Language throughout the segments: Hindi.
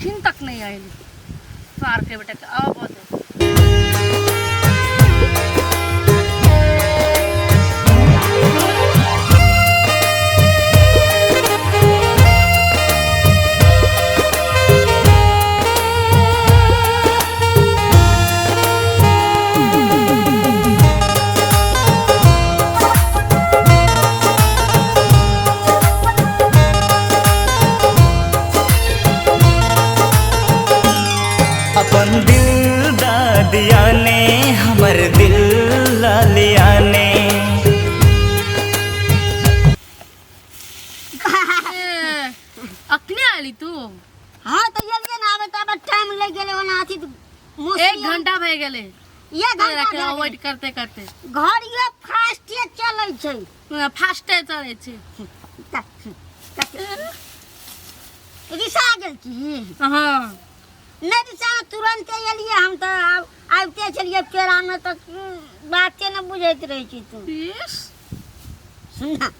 एठिन तक नहीं आइली सार के बेटा के अब बता अपन दिल दा दिया ने हमर दिल ला लिया ने अखने आली तू हां तो जल्दी ना आवे त टाइम लग गेले ओना आथी 1 घंटा भए गेले ये घंटा वेट करते करते घर ये फास्ट चलै छै फास्टे चले छै रिसा गेल की हां नहीं रिसा तुरंत एलिए हम तो आबते चलिए पेरा में तो बाते न बुझैत रहे छी तू सुना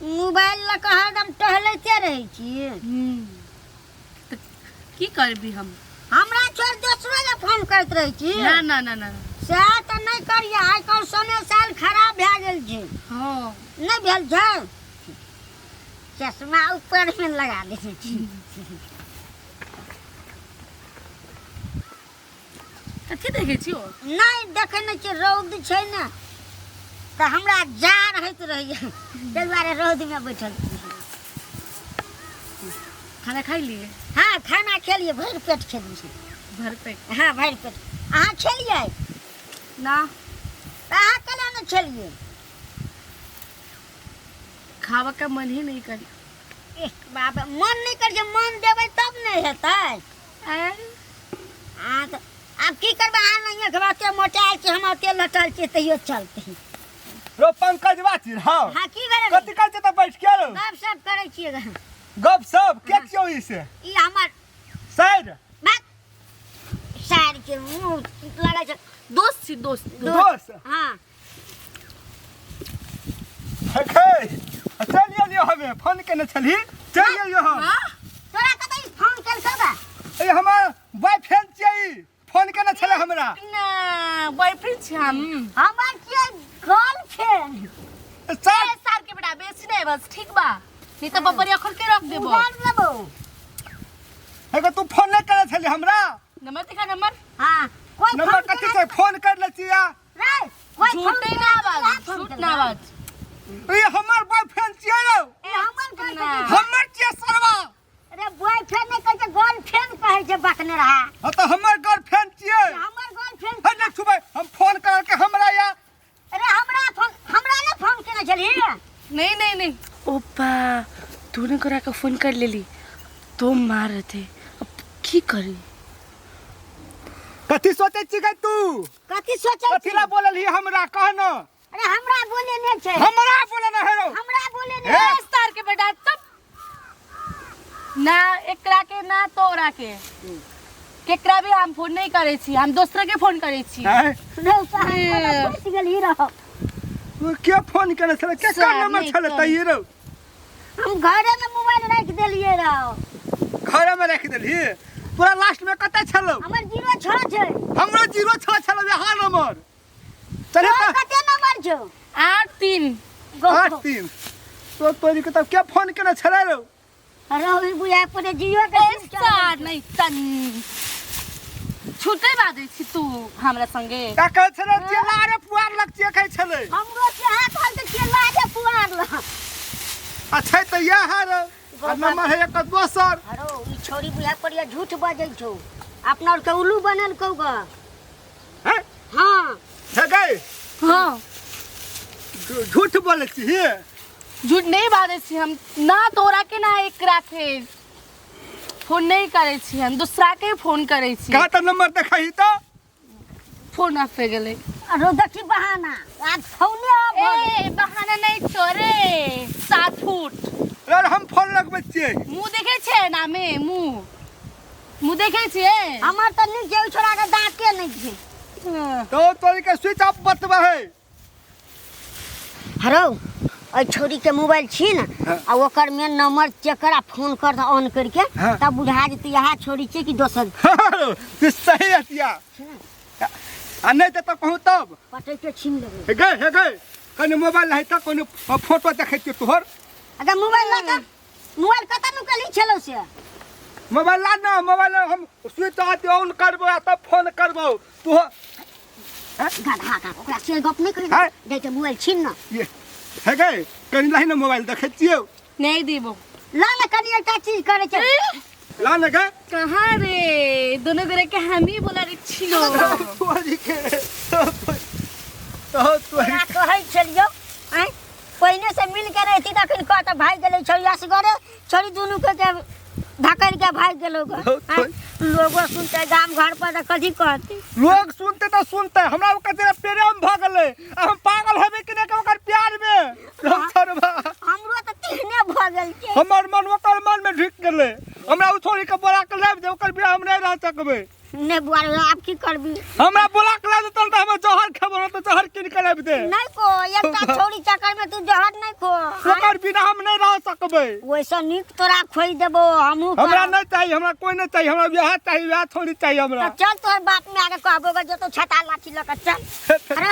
मोबाइल ल के हरदम टहलैते रहे छी तो की करबी हम हमरा छोड़ दोसरो के फोन करत रहे छी ना ना ना ना से त नहीं करिए आइ कल समय साल खराब भए गेल छै हां नहीं भेल छै चश्मा ऊपर में लगा दे छी कथी देखे छियो नहीं देखे नहीं छै रौद छै ना तो हमरा जार होइत रहिए ताहि दुआरे रौद में बैठल छी खाना खाई लिए हाँ खाना खेलिए भर पेट खेलिए भर पेट हाँ भर पेट अहाँ खेलिए ना तो अहाँ केना न खेलिए खावा का मन ही नहीं करी बाबा मन नहीं करिए मन देबै तब नहीं हेतै हाँ तो अब की करबे अहाँ नहीं खबा के मोटाल छी हम ओते लटल छी तैयो चलते रो पंकजवा छी हां हाँ की करे कथि कहै छै त बैठ के रो गप सब करे छिए गप सब के छियो ई से ई हमर साइड बात साइड के मुंह लगा छै दोस्त छी दोस्त हाँ खै चलिए लियो हमें फोन केने छली चल गेलियो हम तोरा कतई फोन केलकै बा ए हमर बॉयफ्रेंड छियै फोन केने छले हमरा ना बॉयफ्रेंड छी हम हमर के गर्लफ्रेंड सब सार के बेटा बेसी नहीं बस ठीक बा नहीं तो बबरिया खोल के रख देबो उधार लेबो एगो तू फोन नहीं करे छली हमरा नंबर दिखा नंबर हाँ कोई नंबर कथि से फोन कर ले छिया रे कोई झूठे ना आवाज झूठ ना आवाज ए हमर बॉयफ्रेंड छियै रो ए हमर गर्लफ्रेंड हमर छियै सरवा अरे बॉयफ्रेंड नहीं कहै छै गर्लफ्रेंड कहै छै बकने रहा हां त हमर गर्लफ्रेंड छियै हमर गर्लफ्रेंड हट देख सुबह हम फोन कर के हमरा या अरे हमरा ने फोन केने छली नहीं नहीं नहीं ओपा तूने करा का फोन कर लेली तो मार रहे थे अब की करी कथि सोचे छी गई तू कथि सोचै कथि ला बोलली हमरा कहनो अरे हमरा बोले नहीं छै हमरा बोले न हेरो हमरा बोले ए? नहीं स्टार के बेटा तब ना एकरा के ना तोरा के केकरा भी हम फोन नहीं करे छी हम दूसरे के फोन करे छी हैं रे साहब फंस गेली रहो तू के फोन करे छले के सर, नंबर नहीं छले तो। तई रो हम घरे में मोबाइल रख देलिए रहो घर में रख देली पूरा लास्ट में कते छलो हमर 06 छै हमरो 06 छलो यहाँ नंबर चले तोर कते नंबर छौ 83 83 तो तोरी के तब के फोन करे छले रो रहो बुझा पड़े जियो के स्टार नहीं तन छूटे बादे छी तू हमरा संगे का कहे छले जेला रे पुआर लग जे कहे छले हमरो से हाथ हाथ के केला के पुआर ल अच्छा त यह है रो आ नंबर है एक दोसर अरो ई छोरी बुझा पड़िया झूठ बाजै छौ अपना के उल्लू बनल कौ ग हैं हां है गए हां झूठ बोले छी झूठ नहीं बादे छी हम ना तोरा के ना एकरा के फोन नहीं करे छी हम दूसरा के फोन करे छी का त नंबर देखाई तो फोन ऑफ हो गेले अरो देखी बहाना आज फोने ए बहाना नहीं छोरे 7 फुट रे हम फोन लगबै छियै मुंह देखे छे ना में मुंह देखे छे हमर त नहीं जे छोरा के दांते नहीं छै तो तोरी के स्विच ऑफ बतबा है हरो और छोरी के मोबाइल छी ना आ ओकर में नंबर चेक करा फोन कर द ऑन करके तब बुझा जेतै यहाँ छोरी छै कि दोसर तू सही हतिया आ नहीं तो कहूँ तब पटै के छीन लेबै हे गए कने मोबाइल है त कोनो फोटो देखैती तोहर अगर मोबाइल ला के मोबाइल कत नु कली छलो से मोबाइल ला ना मोबाइल हम स्विच ऑन करबो तब फोन करबो तू गधा का ओकरा से गप नहीं करी दे के मोबाइल छीन ना ये है गए कनी लाई ना मोबाइल देखैतियो नहीं देबो ला ना कनी एकटा चीज करे छै ला ना गए कहाँ रे दोनों गोरे के हम ही बोला रे छिलो तोरी के तो तोरी कहै छलियो आइ पहिने से मिल के रहती तखन कह त भाग गेलै छोरिया से घरे छोरी दुनू के धकड़ के भाग गेलो लोगो सुनते गांव घर पर त कथी कहती लोग सुनते तो सुनते हमरा ओकर जरा प्रेम भ गेलै हम पागल हेबे कि नहीं ओकर प्यार में सरबा हमरो त तीने भ गेल के हमर मन ओकर मन में ढुक गेलै हमरा उ छोरी के बोला के लाब दे ओकर बियाह हम नहीं रह सकबे ने बुआर आप की करबी हमरा बोला के लाब दे त हम जहर खबर त जहर किन के लाब दे नहीं को एकटा छोरी चक्कर में तू जहर नहीं खो ओकर बिना हम नहीं रह सकबे वैसा निक तोरा खोई देबो हमहू हमरा नहीं चाहिए हमरा कोई नहीं चाहिए हमरा बियाह चाहिए बियाह थोड़ी चाहिए हमरा चल तोहर बाप में आके कहबो ग जो तो छता लाठी लक चल अरे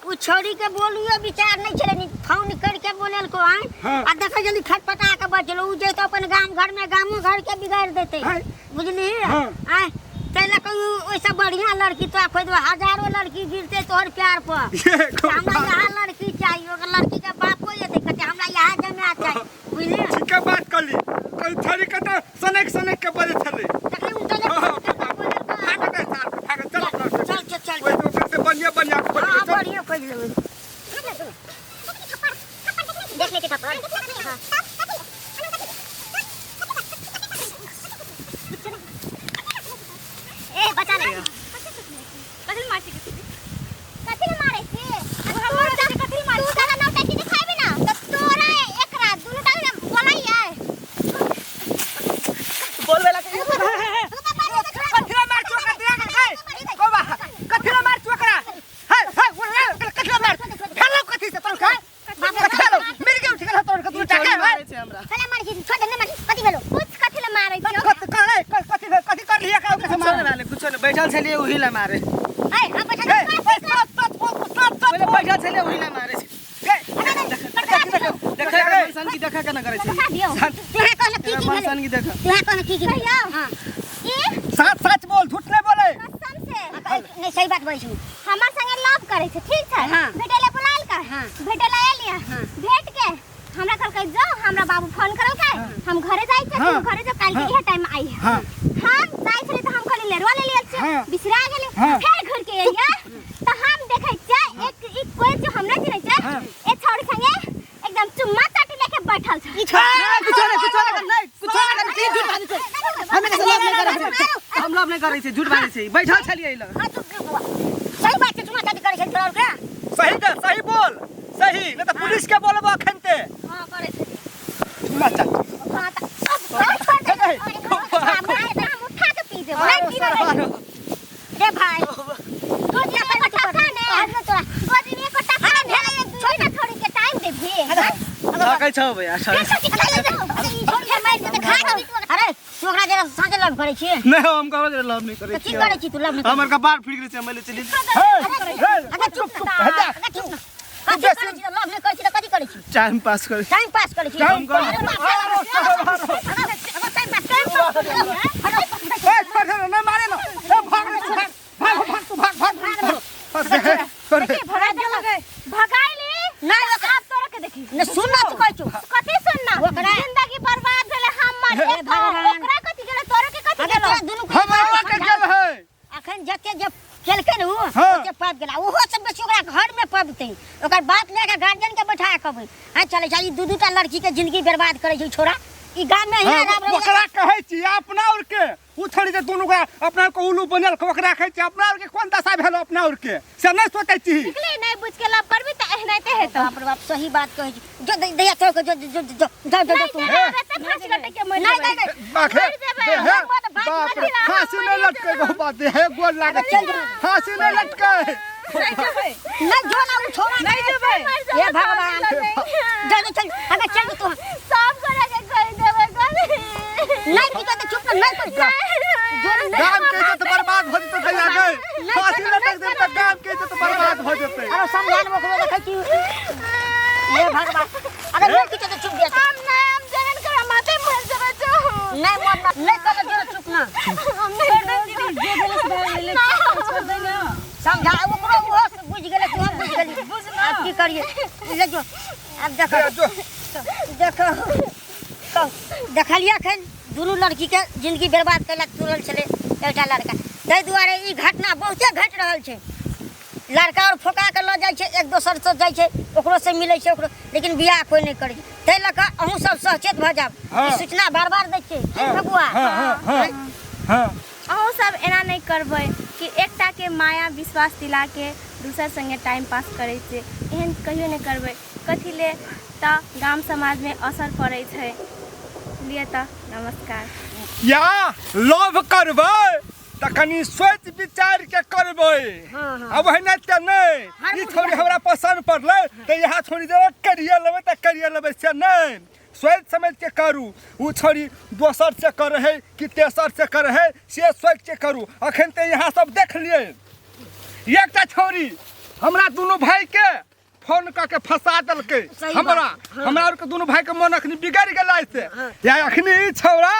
उ छोरी के बोलियो विचार नहीं छले नी फोन करके बोलेल को आए आ देख जल्दी खटपटा के बचलो उ जे तो अपन गांव घर में गामो घर के बिगाड़ देते बुझली आए तैला कहू ओइसा बढ़िया लड़की तो खोज हजारों लड़की गिरते तोहर प्यार पर हमरा यहाँ लड़की चाहिए ओकर लड़की के बापो ये कहते हमरा यहाँ जमे चाहिए बुझली ठीक है बात कर ली कोई छोरी के तो सनक के बजे चले तकली उनके चल चल कोई तो से बढ़िया हां बढ़िया खोज लेबे देखने के कपड़ा ए बचा ले कथि मारती कथि मारे से अब हमर कथि मार तू दादा नौटा की दिखाबे ना त तोरा एकरा दुनु टांग बोलाई है बोलबे ला कथिला मार चो कथिला को बा कथिला मार चो करा कथिला मार हेलो कथि से तोर का हेलो मेरे के उठ गेल तोर का तू टाके मारे छे हमरा कला मार की छोड़ दे मार कथि भेलो कुछ कथि ले मारे कथि कर लिया का के मारे वाले कुछ नहीं बैठल छलिए ओही ला मारे ए हम बैठा पहले बैठल छलिए ओही ला मारे देखा इंसान की देखा केना करे छे तेरा कहना की इंसान की देखा तेरा कहना की भैया हां ई सच बोल झूठ नहीं बोले कसम से नहीं सही बात बोलै छी हमर संगे लव करे छै ठीक छै भेटेला बुलाल का भेटेला एलिया भेट के हमरा कहलकै जो हमरा बाबू फोन करो के हम घरे जाई छै तू घरे जो काल के इहे टाइम आई है हम जाई छले त हम खाली लेरवा ले लियल छै बिसरा गेले फेर घर के एलिया त हम देखै छै एक कोई जो हमरा चिनै छै ए छोड़ संगे एकदम चुम्मा चाटी लेके बैठल छै कुछ नहीं झूठ बानी छै हमें कैसे लव नहीं करे हम लव नहीं करे छै झूठ बानी छै बैठल छलिए इला सही बात छै चुम्मा चाटी करे छै छोड़ के सही बोल सही नहीं तो पुलिस के बोलबो अखनते हां करे छै चुम्मा चाटी हां त हम उठा के पी देबो नहीं पी रे भाई तू जे अपन टका ने आज तोरा गोदी में को टका भेले छोटा थोड़ी के टाइम दे भे लगै छौ भैया अरे तू ओकरा जरा साँझ लव करे छी नहीं हम कहो जे लव नहीं करे की करे छी तू लव नहीं हमर का बार फिर गेल छै मैले चली अरे चुप चुप लव नहीं करे छी त कथि करे छी टाइम पास करे टाइम पास करे छी टाइम कर नहीं मारे ना भगाइली नहीं आप तोरा के देखी न सुनना तू कहै छु कथि सुनना जिंदगी बर्बाद भेले हमर ओकरा कथि गेले तोरा के कथि गेलो दुनु हमरा के गेल है अखन जते जब खेलकै न ओते पाप गेला ओहो सब बेसी ओकरा घर में पबतै ओकर बात लेके गार्जियन के बैठा कहबै हां चले चली दू टा लड़की के जिंदगी बर्बाद करे छै छोरा ई गांव में ही आराम रहे ओकरा कहै छी अपना और के उ थोड़ी जे दुनु का अपना को उल्लू बनल के ओकरा कहै छी अपना और के कोन दशा भेलो अपना और के से नहीं सोचै छी निकले नहीं बुझ के लव करबी त एहनाइते हेतौ बाप रे बाप सही बात कहै छी जो दैया छोड़ के जो तू फांसी लटके के मर नहीं बाप रे फांसी नहीं लटके गो बात है गोल लागे फांसी नहीं लटके नहीं जेबै नहीं जो ना उ छोड़ा नहीं जेबै हे भगवान जल्दी चल अगर चल तू सब करे के कह देबै गली नहीं की तो चुप नहीं कर गाम के इज्जत बर्बाद हो जते भैया गए फांसी लटक दे त गाम के इज्जत बर्बाद हो जते अरे समझान मोकलो देखै छी हे भगवान अगर नहीं की तो चुप दे हम जगन कर माथे मर जेबै तो नहीं मरना नहीं कर जो चुप ना हम नहीं कर दीदी जे गलत भए गेलै छोड़ दे ना समझा ओकरो वो बुझ गेले तू हम बुझ गेली अब की करिए ले जो अब देखो देखो देखलिया खन दोनों लड़की के जिंदगी बर्बाद कैलक तुरल चले एकटा लड़का ताहि दुआरे ई घटना बहुते घट रहल छै लड़का और फोका के ल जाय छै एक दोसर से जाय छै ओकरो से मिलै छै ओकरो लेकिन बियाह कोई नहीं करै तै लक अहूँ सब सचेत भ जाब ई सूचना बार-बार दै छै बबुआ हां अहूँ सब एना नहीं करबै कि एकटा के माया विश्वास दिला के दूसर संगे टाइम पास करे छै एहन कहियो नहीं करबै कथी ले त गाम समाज में असर पड़े छै लिए त नमस्कार या लोभ करबै त कनी सोच विचार के करबै अब है न त नहीं ई छोरी हमरा पसंद पड़ले त यहाँ छोरी दे करिया लेबै त करिया लेबै से नहीं सोच समझ के करू उ छोरी दोसर से कर है कि तेसर से कर है से सोच के करू अखन त यहाँ सब देख लिए एकटा छोरी हमरा दोनों भाई के फोन करके फंसा दलके हमरा और के दोनों भाई के मन अखनी बिगड़ गेलै से या अखनी छौरा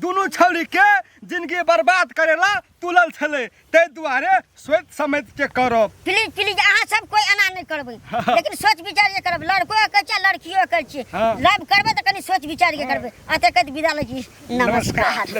दोनों छौरी के जिंदगी बर्बाद करेला तुलल छले तै दुआरे सोच समझ के करब प्लीज प्लीज अहाँ सब कोई एना नहीं करबै लेकिन सोच विचार के करब लड़को के छै लड़कियो के छै लव करबै त कनी सोच विचार के करबै अते कत विदा लगी नमस्कार